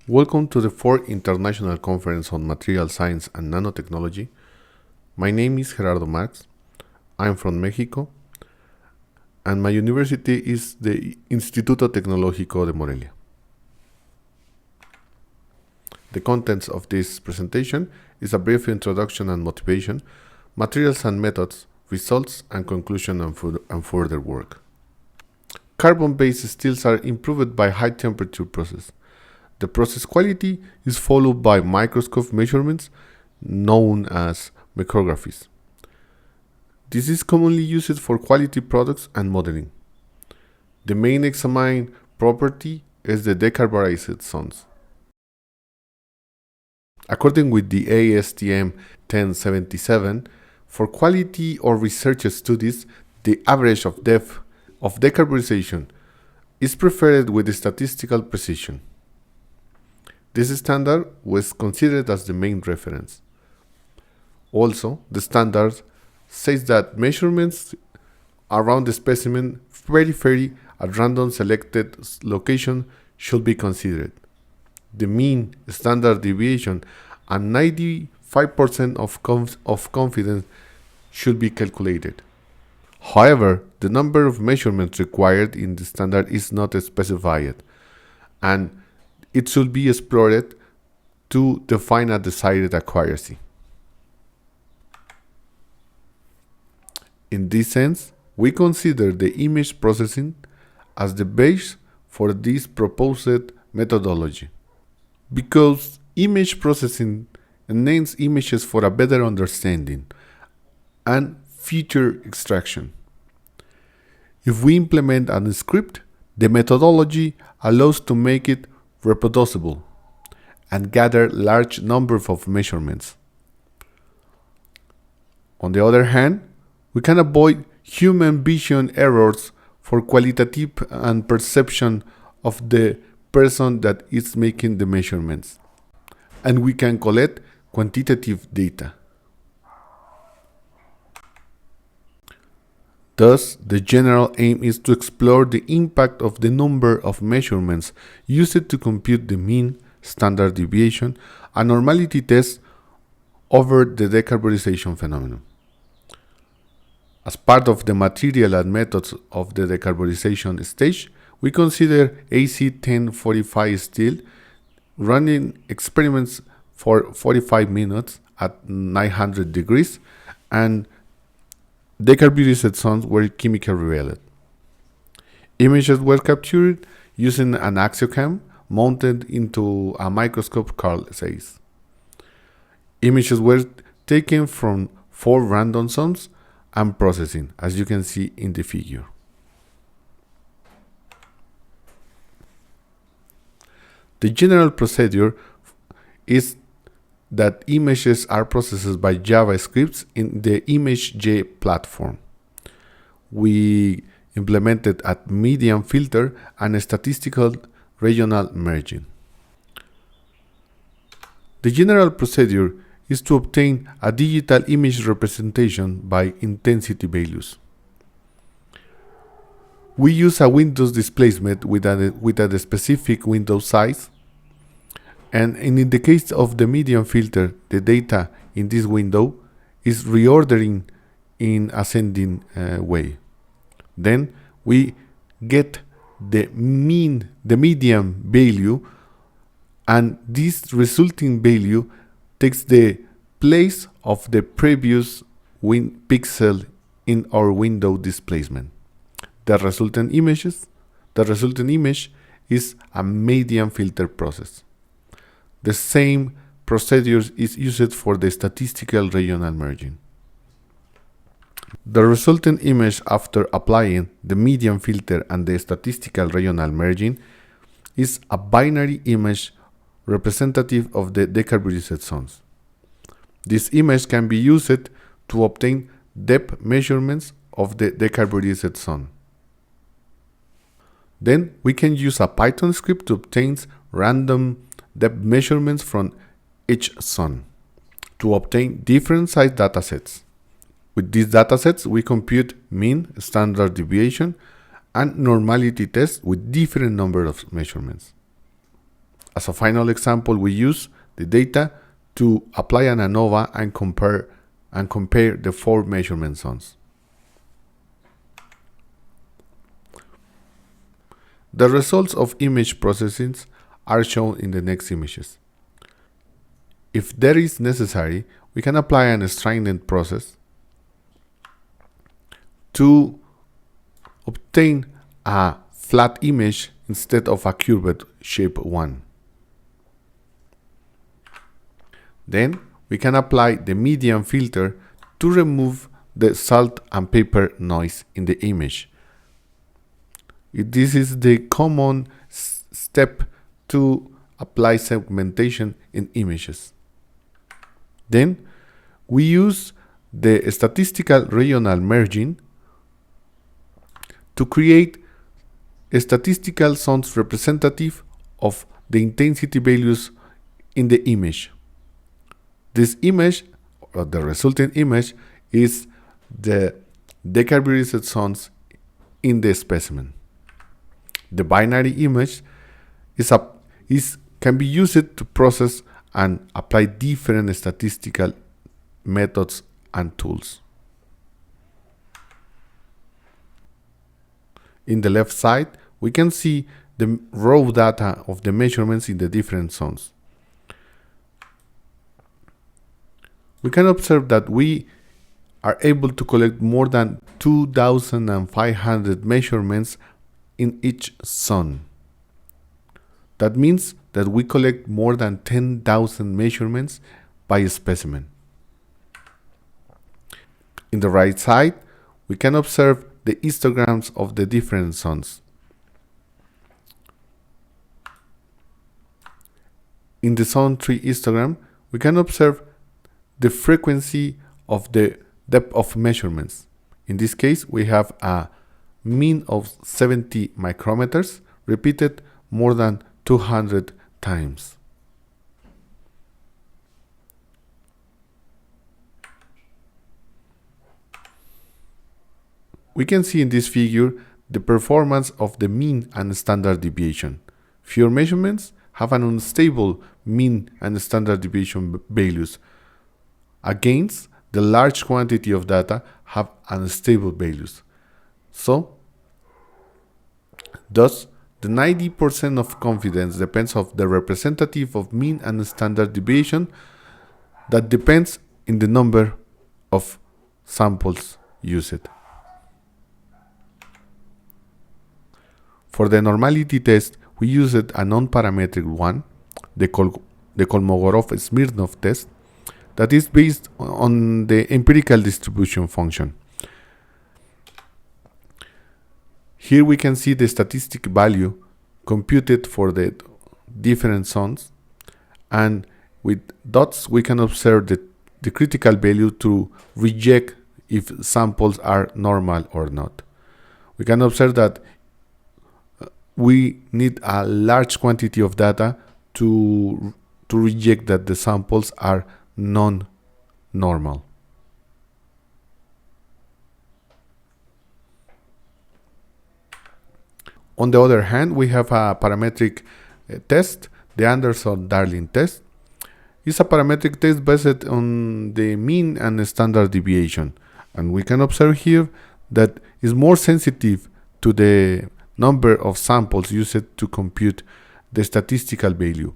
Welcome to the 4th International Conference on Material Science and Nanotechnology. My name is Gerardo Marx. I'm from Mexico, and my university is the Instituto Tecnológico de Morelia. The contents of this presentation is a brief introduction and motivation, materials and methods, results and conclusion and further work. Carbon-based steels are improved by high-temperature process. The process quality is followed by microscope measurements known as micrographies. This is commonly used for quality products and modeling. The main examined property is the decarburized zones. According with the ASTM 1077, for quality or research studies, the average of depth of decarburization is preferred with statistical precision. This standard was considered as the main reference. Also, the standard says that measurements around the specimen periphery at random selected location should be considered. The mean standard deviation and 95% of confidence should be calculated. However, the number of measurements required in the standard is not specified, and it should be explored to define a desired accuracy. In this sense, we consider the image processing as the base for this proposed methodology, because image processing enables images for a better understanding and feature extraction. If we implement a script, the methodology allows to make it reproducible and gather large numbers of measurements. On the other hand, we can avoid human vision errors for qualitative and perception of the person that is making the measurements, and we can collect quantitative data. Thus, the general aim is to explore the impact of the number of measurements used to compute the mean, standard deviation, and normality test over the decarburization phenomenon. As part of the material and methods of the decarburization stage, we consider AC 1045 steel running experiments for 45 minutes at 900 degrees, and decarburized zones were chemically revealed. Images were captured using an axiocam mounted into a microscope, Carl says. Images were taken from 4 random zones and processing, as you can see in the figure. The general procedure is that images are processed by JavaScript in the ImageJ platform. We implemented a median filter and a statistical regional merging. The general procedure is to obtain a digital image representation by intensity values. We use a Windows displacement with a specific window size, and in the case of the median filter, the data in this window is reordering in ascending way. Then we get the median value, and this resulting value takes the place of the previous pixel in our window displacement. The resultant image is a median filter process. The same procedure is used for the statistical regional merging. The resultant image after applying the median filter and the statistical regional merging is a binary image representative of the decarburized zones. This image can be used to obtain depth measurements of the decarburized zone. Then we can use a Python script to obtain random depth measurements from each zone to obtain different size datasets. With these datasets, we compute mean, standard deviation, and normality tests with different number of measurements. As a final example, we use the data to apply an Anova and compare the 4 measurement zones. The results of image processing are shown in the next images. If that is necessary, we can apply an stringent process to obtain a flat image instead of a curved shape one. Then we can apply the median filter to remove the salt and pepper noise in the image. This is the common step to apply segmentation in images. Then we use the statistical regional merging to create statistical zones representative of the intensity values in the image. This image, or the resulting image, is the decarburized zones in the specimen. The binary image can be used to process and apply different statistical methods and tools. In the left side, we can see the raw data of the measurements in the different zones. We can observe that we are able to collect more than 2,500 measurements in each zone. That means that we collect more than 10,000 measurements by a specimen. In the right side, we can observe the histograms of the different zones. In the zone 3 histogram, we can observe the frequency of the depth of measurements. In this case, we have a mean of 70 micrometers repeated more than 200 times. We can see in this figure the performance of the mean and standard deviation. Fewer measurements have an unstable mean and standard deviation values, against the large quantity of data have unstable values. Thus, the 90% of confidence depends on the representative of mean and standard deviation that depends in the number of samples used. For the normality test, we used a non-parametric one, the Kolmogorov-Smirnov test, that is based on the empirical distribution function. Here we can see the statistic value computed for the different zones, and with dots we can observe the critical value to reject if samples are normal or not. We can observe that we need a large quantity of data to reject that the samples are non-normal. On the other hand, we have a parametric test, the Anderson-Darling test. It's a parametric test based on the mean and standard deviation. And we can observe here that it's more sensitive to the number of samples used to compute the statistical value.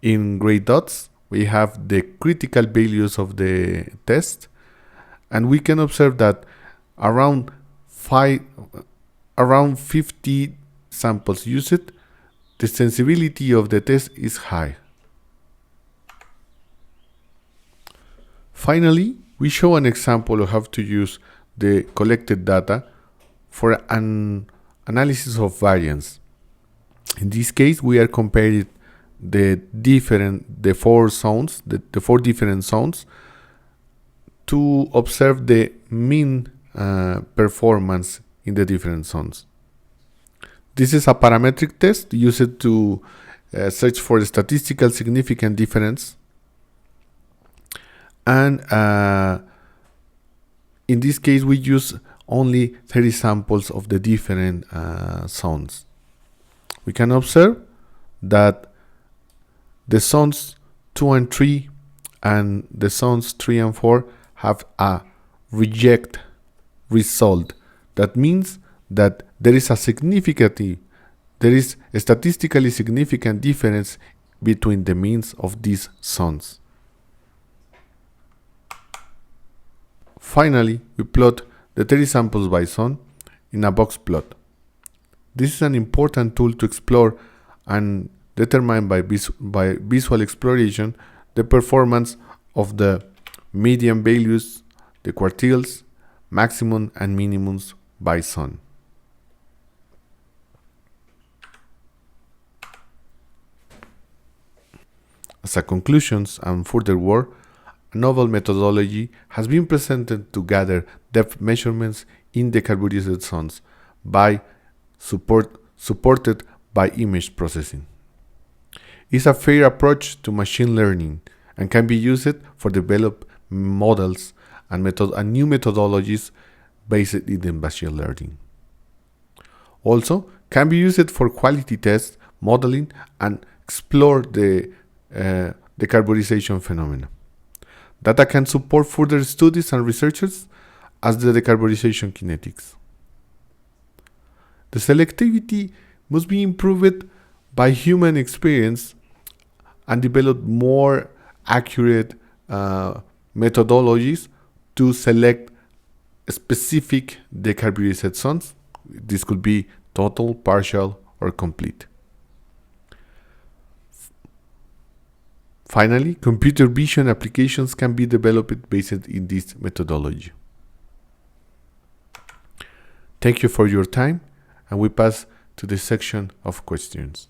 In gray dots, we have the critical values of the test, and we can observe that around 50 samples used, the sensibility of the test is high. Finally, we show an example of how to use the collected data for an analysis of variance. In this case, we are comparing the four different zones to observe the mean performance in the different zones. This is a parametric test used to search for a statistical significant difference, and in this case we use only 30 samples of the different zones. We can observe that The zones 2 and 3 and the zones 3 and 4 have a reject result. That means that there is a statistically significant difference between the means of these zones. Finally, we plot the 30 samples by zone in a box plot. This is an important tool to explore and determine by visual exploration the performance of the median values, the quartiles, maximum and minimums by zone. As a conclusions and further work, a novel methodology has been presented to gather depth measurements in decarburized zones supported by image processing. It's a fair approach to machine learning and can be used for develop models and new methodologies based in machine learning. Also, can be used for quality test, modeling, and explore the decarburization phenomena. Data can support further studies and researchers as the decarburization kinetics. The selectivity must be improved by human experience and develop more accurate methodologies to select specific decarburized zones. This could be total, partial, or complete. Finally, computer vision applications can be developed based in this methodology. Thank you for your time, and we pass to the section of questions.